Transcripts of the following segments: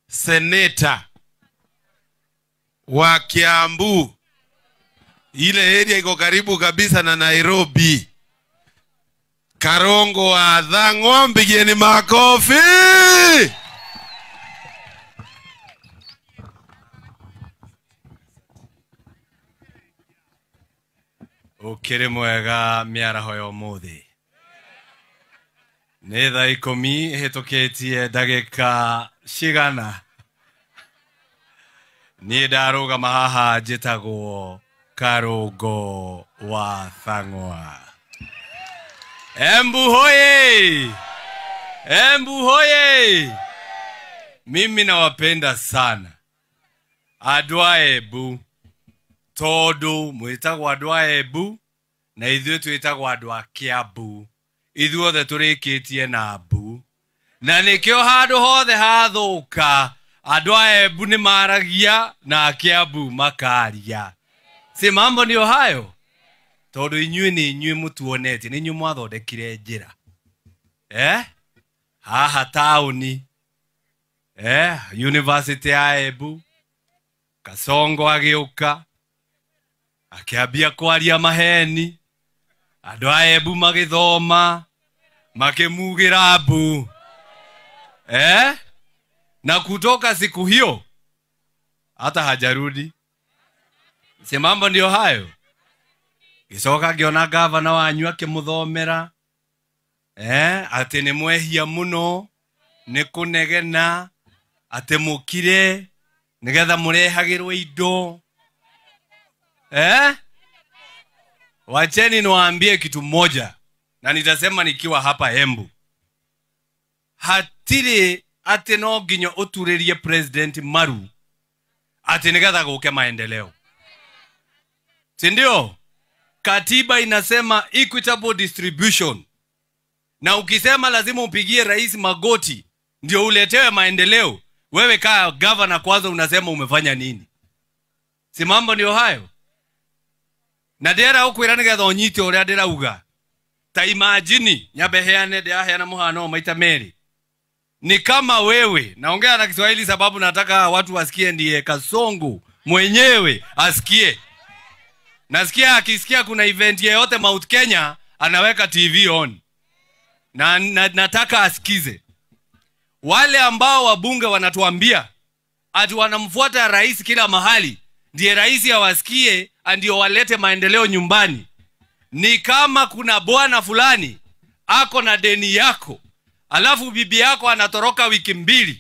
seneta wa Kiambu, ile area iko karibu kabisa na Nairobi, Karongo wa Thang'wa, mpigieni makofi. Ukiri mwega miaraho ya umuthi. Nĩ thaa 10 hĩtũkĩtie ndagĩka cigana. Niĩ ndarũgama haha njĩtagwo Karũngo wa Thang'wa. Embu hoye! Embu hoye! Mimi nawapenda sana andũ a Embu, tondũ mwĩtagwo andũ a Embu na ithuĩ twĩtagwo andũ a Kiambu. Ithuothe tũrĩkĩtie na mbu, na nĩkĩo handũ hothe hathũka andũ a Embu nĩ maragia na Kiambu makaria. Si mambo ndio hayo? Tondũ inyuĩ nĩ inyuĩ mũtuonetie, nĩ inyuĩ mwathondekire njĩra. Haha taũni, University ya Embu, Kasongo agĩũka akĩambia kwaria maheni, andũ a Embu magĩthoma makimugĩra mbu. Na kutoka siku hiyo hata hajarudi. Si mambo ndio hayo? Gicoka ngiona gavana wanyu akimũthomera ati nĩ mwehia mũno, nĩ kũnegena, ati mũkire nigetha mũrehagĩrwo indo. Wacheni niwaambie kitu moja, na nitasema nikiwa hapa Embu. Hatiri ati no nginya ũturĩrie President Maru ati nigetha gũke maendeleo. Si ndio? Katiba inasema equitable distribution. Na ukisema lazima upigie rais magoti ndio uletewe maendeleo, wewe kaa governor kwanza unasema umefanya nini? Si mambo ndio hayo? Na ndĩra ũkwĩra nĩgetha ũnyite ũrĩa ndĩrauga. Ta imagine nyambe heane ndĩraheana mũhano maita merĩ. Ni kama wewe, naongea na Kiswahili sababu nataka watu wasikie, ndiye Kasongo mwenyewe asikie. Nasikia akisikia kuna event yoyote Mount Kenya anaweka TV on. Na nataka asikize. Wale ambao wabunge wanatuambia ati wanamfuata rais kila mahali, ndiye rais awasikie ndio walete maendeleo nyumbani. Ni kama kuna bwana fulani ako na deni yako, alafu bibi yako anatoroka wiki 2,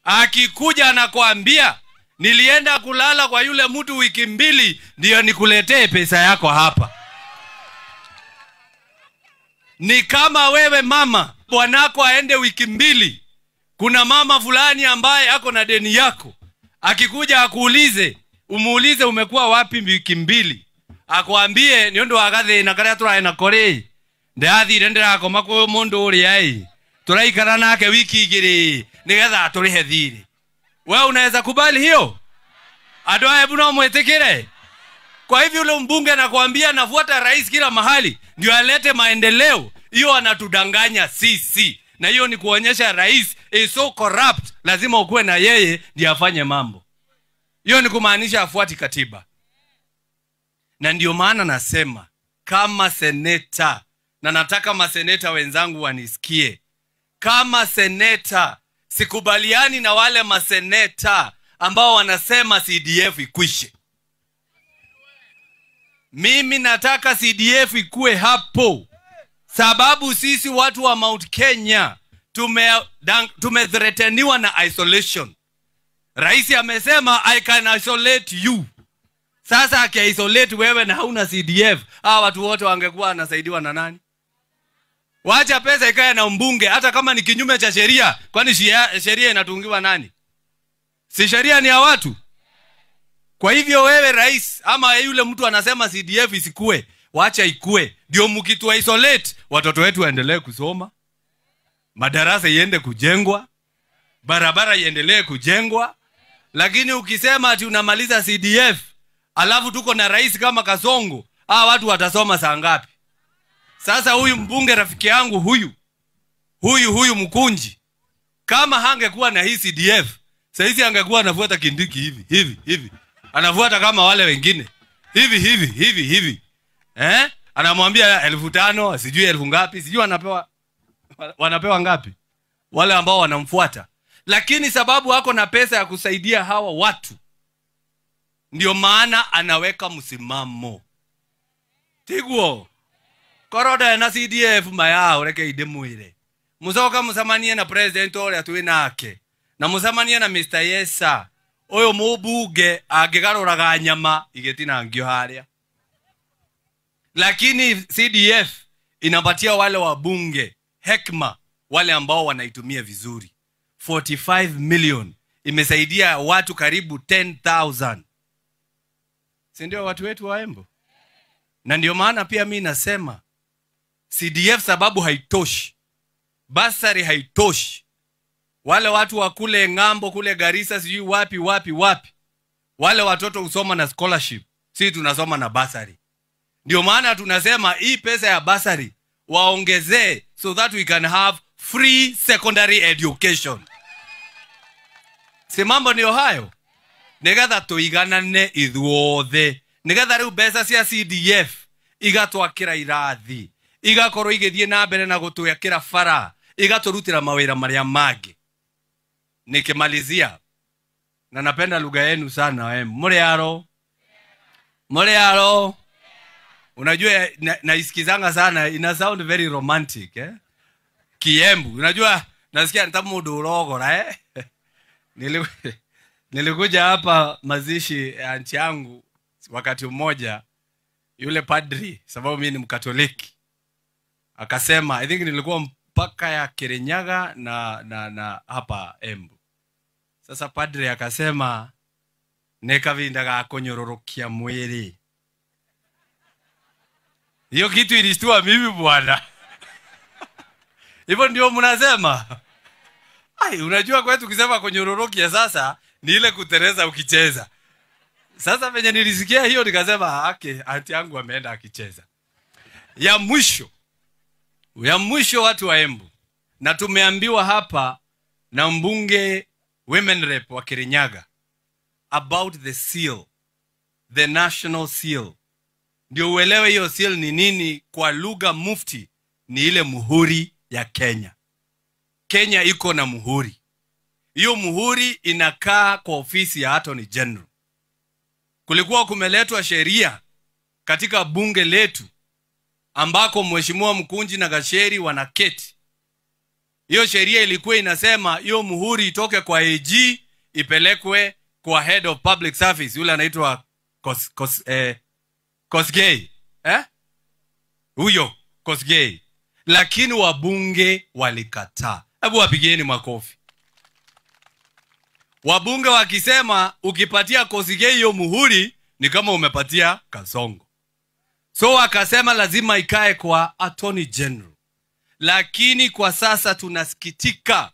akikuja anakuambia nilienda kulala kwa yule mtu wiki 2 ndio nikuletee pesa yako hapa. Ni kama wewe mama, bwanako aende wiki 2, kuna mama fulani ambaye ako na deni yako, akikuja akuulize, umuulize umekuwa wapi wiki 2, akwambie nĩ ũndũ wa gathĩna karĩa tũraena kũrĩ, ndathire ndĩrakoma kwa mũndũ ũrĩa tũraikara nake wiki 2 nigetha atũrĩhe thirĩ. Wewe unaweza kubali hiyo? Andũ a Embu no mwĩtĩkĩre? Kwa hivyo yule mbunge anakuambia nafuata rais kila mahali ndio alete maendeleo, hiyo anatudanganya sisi. Na hiyo ni kuonyesha rais is so corrupt, lazima ukuwe na yeye ndiye afanye mambo. Hiyo ni kumaanisha afuati katiba. Na ndio maana nasema kama seneta, na nataka maseneta wenzangu wanisikie, kama seneta sikubaliani na wale maseneta ambao wanasema CDF ikwishe. Mimi nataka CDF ikue hapo, sababu sisi watu wa Mount Kenya tumethreateniwa na isolation. Rais amesema I can isolate you. Sasa aki-isolate wewe na hauna CDF, hawa watu wote wangekuwa wanasaidiwa na nani? Wacha pesa ikae na mbunge, hata kama ni kinyume cha sheria. Kwani sheria inatungiwa nani? Si sheria ni ya watu? Kwa hivyo wewe rais ama yule mtu anasema CDF isikue, wacha ikue. Ndio mkitu isolate, watoto wetu waendelee kusoma, madarasa iende kujengwa, barabara iendelee kujengwa. Lakini ukisema ati unamaliza CDF, alafu tuko na rais kama Kasongo, watu watasoma saa ngapi? Sasa huyu mbunge rafiki yangu huyu Mkunji, kama hangekuwa na hii CDF, Saizi angekuwa anafuata Kindiki hivi. Anafuata kama wale wengine. Hivi. Anamwambia 1500, sijui 1000 ngapi, sijui wanapewa ngapi wale ambao wanamfuata. Lakini sababu wako na pesa ya kusaidia hawa watu, ndio maana anaweka msimamo. Tiguo koroda na CDF maya ureke idemwire. Musoka musamanie na president ole atuwe nake. Na musamanie na Mr. Yesa. Oyo mubuge agigaruraga nyama igetina ngio haria. Lakini CDF inapatia wale wabunge hekima, wale ambao wanaitumia vizuri. 45 million imesaidia watu karibu 10,000. Si ndio watu wetu wa Embu? Na ndio maana pia mimi nasema CDF sababu haitoshi, basari haitoshi. Wale watu wa kule ngambo kule Garissa sijui wapi wale watoto usoma na scholarship, sisi tunasoma na basari. Ndio maana tunasema hii pesa ya basari waongezee, so that we can have free secondary education. Si mambo ndio hayo? Nigetha tuiganane ithuothe, nigetha riu mbeca cia CDF igatwakira irathi, igakorwo igithie na mbere na gutwakira bara, igaturutira mawira maria mangi. Nikimalizia, na napenda lugha yenu sana Muriaro. Unajua naisikizanga sana, ina sound very romantic Kiembu. Unajua nasikia nitamu udurogora Nilikuja hapa mazishi anti yangu wakati mmoja, yule padri, sababu mimi ni Mkatoliki, akasema, I think nilikuwa mpaka ya Kirinyaga na hapa Embu. Sasa padri akasema nekavindaga konyororokia mwili. Hiyo kitu ilistua mimi bwana. Hivyo ndio mnasema? Unajua kwetu ukisema konyororokia sasa ni ile kutereza ukicheza. Sasa venye nilisikia hiyo nikasema anti yangu ameenda akicheza. Ya mwisho watu wa Embu. Na tumeambiwa hapa na mbunge women rep wa Kirinyaga about the seal, the national seal. Ndio uelewe hiyo seal ni nini kwa lugha mufti, ni ile muhuri ya Kenya. Kenya iko na muhuri. Hiyo muhuri inakaa kwa ofisi ya Attorney General. Kulikuwa kumeletwa sheria katika bunge letu ambako Mheshimiwa Mkunji na Gasheri wanaketi. Hiyo sheria ilikuwa inasema hiyo muhuri itoke kwa AG ipelekwe kwa Head of Public Service, yule anaitwa Kosgei. Huyo Kosgei. Lakini wabunge walikataa. Hebu wapigieni makofi. Wabunge wakisema ukipatia Kosgei hiyo muhuri ni kama umepatia Kasongo. So wakasema lazima ikae kwa Attorney General. Lakini kwa sasa tunasikitika,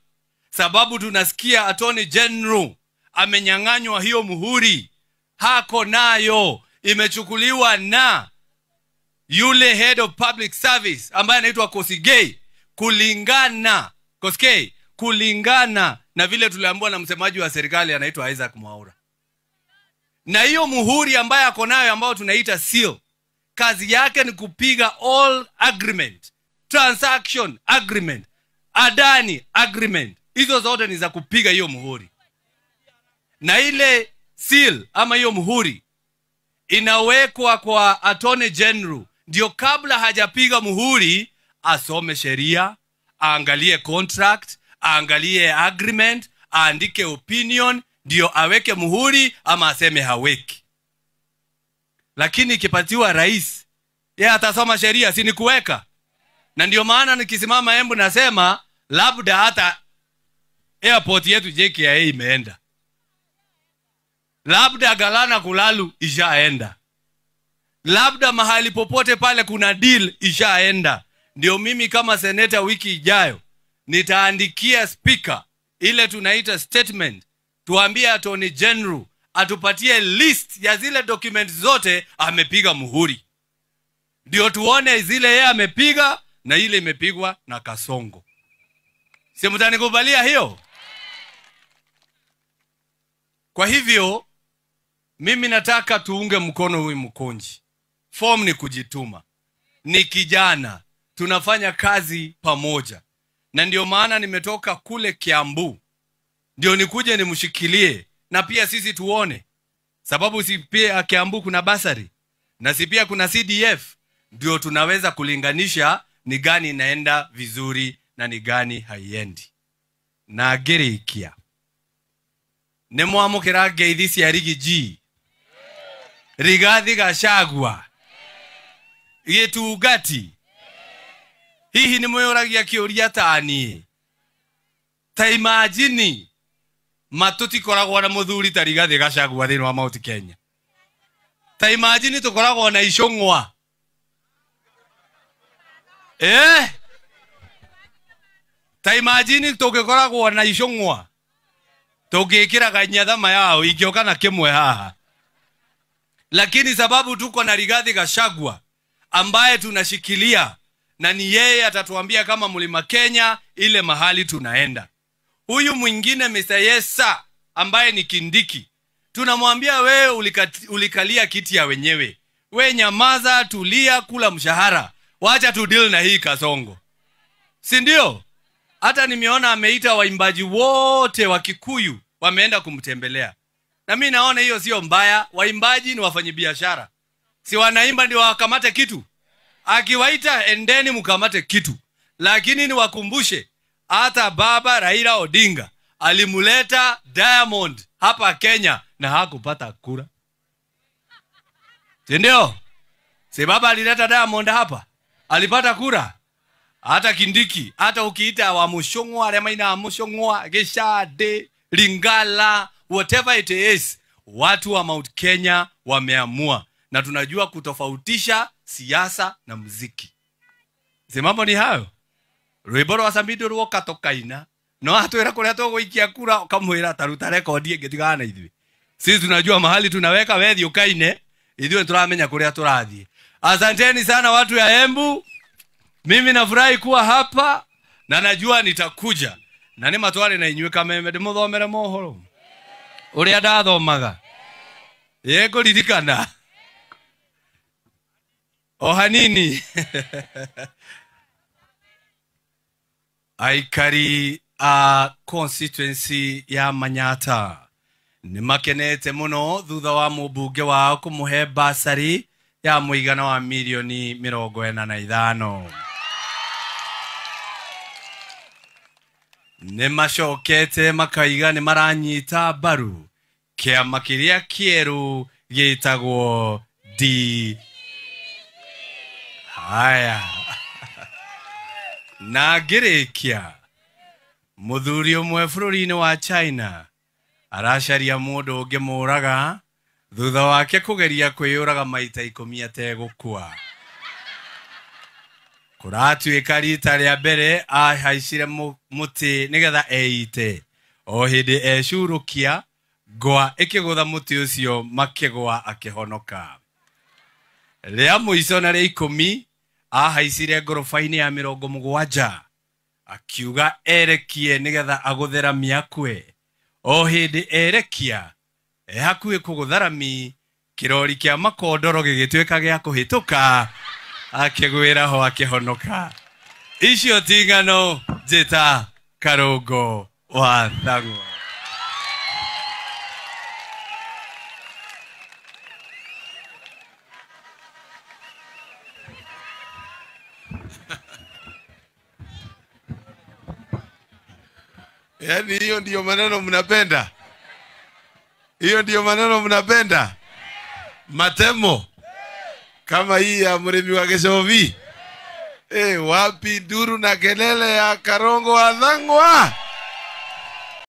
sababu tunasikia Attorney General amenyang'anywa hiyo muhuri. Hako nayo, imechukuliwa na yule Head of Public Service ambaye anaitwa Kosgei, kulingana na vile tuliambiwa na msemaji wa serikali anaitwa Isaac Mwaura. Na hiyo muhuri ambaye ako nayo ambao tunaita seal, kazi yake ni kupiga all agreement, transaction agreement, Adani agreement. Hizo zote ni za kupiga hiyo muhuri. Na ile seal ama hiyo muhuri inawekwa kwa Attorney General, ndio kabla hajapiga muhuri asome sheria, aangalie contract, aangalie agreement, aandike opinion, ndio aweke muhuri ama aseme haweki. Lakini ikipatiwa rais, yeye atasoma sheria, si ni kuweka. Na ndio maana nikisimama Embu nasema labda hata airport yetu JKIA imeenda, labda Galana Kulalu ishaenda, labda mahali popote pale kuna deal ishaenda. Ndio mimi kama seneta wiki ijayo nitaandikia speaker ile tunaita statement, tuambie Attorney General atupatie list ya zile documents zote amepiga muhuri, ndio tuone zile yeye amepiga na ile imepigwa na Kasongo. Si mtanikubalia hiyo? Kwa hivyo mimi nataka tuunge mkono huyu Mkonji. Form ni kujituma, ni kijana, tunafanya kazi pamoja, na ndio maana nimetoka kule Kiambu ndio nikuje nimshikilie, na pia sisi tuone, sababu si pia Kiambu kuna basari na si pia kuna CDF, ndio tunaweza kulinganisha ni gani inaenda vizuri na ni gani haiendi. Na gerikia nemwamukira ngeithi cia Rigiji, Rigathi Gachagua, Gitungati, hihi ni mwĩũragia kĩũria tani? Ta imagine matutikoragwo na mũthuri ta Rigathi Gachagua thĩinĩ wa Mount Kenya. Ta imagine tukoragwo na Icũng'wa. Ta imagine tũngĩkoragwo na Icũng'wa, tũngĩkĩraga nyathama yao ingĩoka na kĩmwe haha. Lakini sababu tuko na Rigathi Gachagua ambaye tunashikilia, na ni yeye atatuambia kama Mlima Kenya ile mahali tunaenda. Huyu mwingine Mr. Yesa ambaye ni Kindiki, tunamwambia wewe ulikalia kiti ya wenyewe. We nyamaza, tulia, kula mshahara. Wacha tu deal na hii Kasongo. Si ndio? Hata nimeona ameita waimbaji wote wa Kikuyu wameenda kumtembelea. Na mimi naona hiyo sio mbaya. Waimbaji ni wafanyabiashara. Si wanaimba ndio wakamate kitu? Akiwaita endeni mkamate kitu. Lakini ni wakumbushe, hata baba Raila Odinga alimuleta Diamond hapa Kenya na hakupata kura. Ndio? Si baba alileta Diamond hapa, alipata kura? Hata Kindiki, hata ukiita wa Mushongwa, Remaina Mushongwa, Geshade, Lingala, whatever it is, watu wa Mount Kenya wameamua, na tunajua kutofautisha siasa na muziki. Mambo ni hayo. Rwiboro wasambido ruo katokaina. No atwera kuria tuguikia kura kamwira taruta record ingitigana ithui. Sisi tunajua mahali tunaweka wethi ukaine, ithui turamenya kuria turathie. Asanteni sana watu ya Embu. Mimi nafurahi kuwa hapa na najua nitakuja. Na ni matware na inywe kameme ndimuthomere mohoro. Uria ndathomaga. Yego ririkana. Ohanini. Aikari constituency ya Manyata ni makenete muno thutha wa mũmbunge wao kumuhe basari ya mũigana wa milioni 45. Ni macokete makaiga ni maranyita baru kĩama kĩrĩa kĩerũ gĩtagwo D. Haya. Na ngĩrĩkia, mũthuri ũmwe bũrũri-inĩ wa China aracaria mũndũ ũngĩ mũraga thutha wake kũgeria kwĩyũraga maita 10 ategũkua. Kũratuĩka rita rĩa mbere ahaicire mũtĩ nĩgetha eite, o hĩndĩ ecurũkia ngwa ĩkĩgũtha mũtĩ ũcio makĩgwa akĩhonoka. Rĩa mũico na rĩa 10 ahaicire ngoroba-inĩ ya 70 akiuga erekie nĩgetha agũtheramia kwe. O hĩndĩ erekia hakuhĩ kũgũtharami, kĩrori kĩa makondoro gĩgĩtuĩka gĩa kũhĩtũka akĩgwĩra ho akĩhonoka. Icio ti ng'ano, njĩta Karũngũ wa Thang'wa. Yaani hiyo ndio maneno mnapenda? Hiyo ndio maneno mnapenda? Matemo kama hii ya mremi wa Geshovi. Wapi duru na kelele ya Karũngũ wa Thang'wa?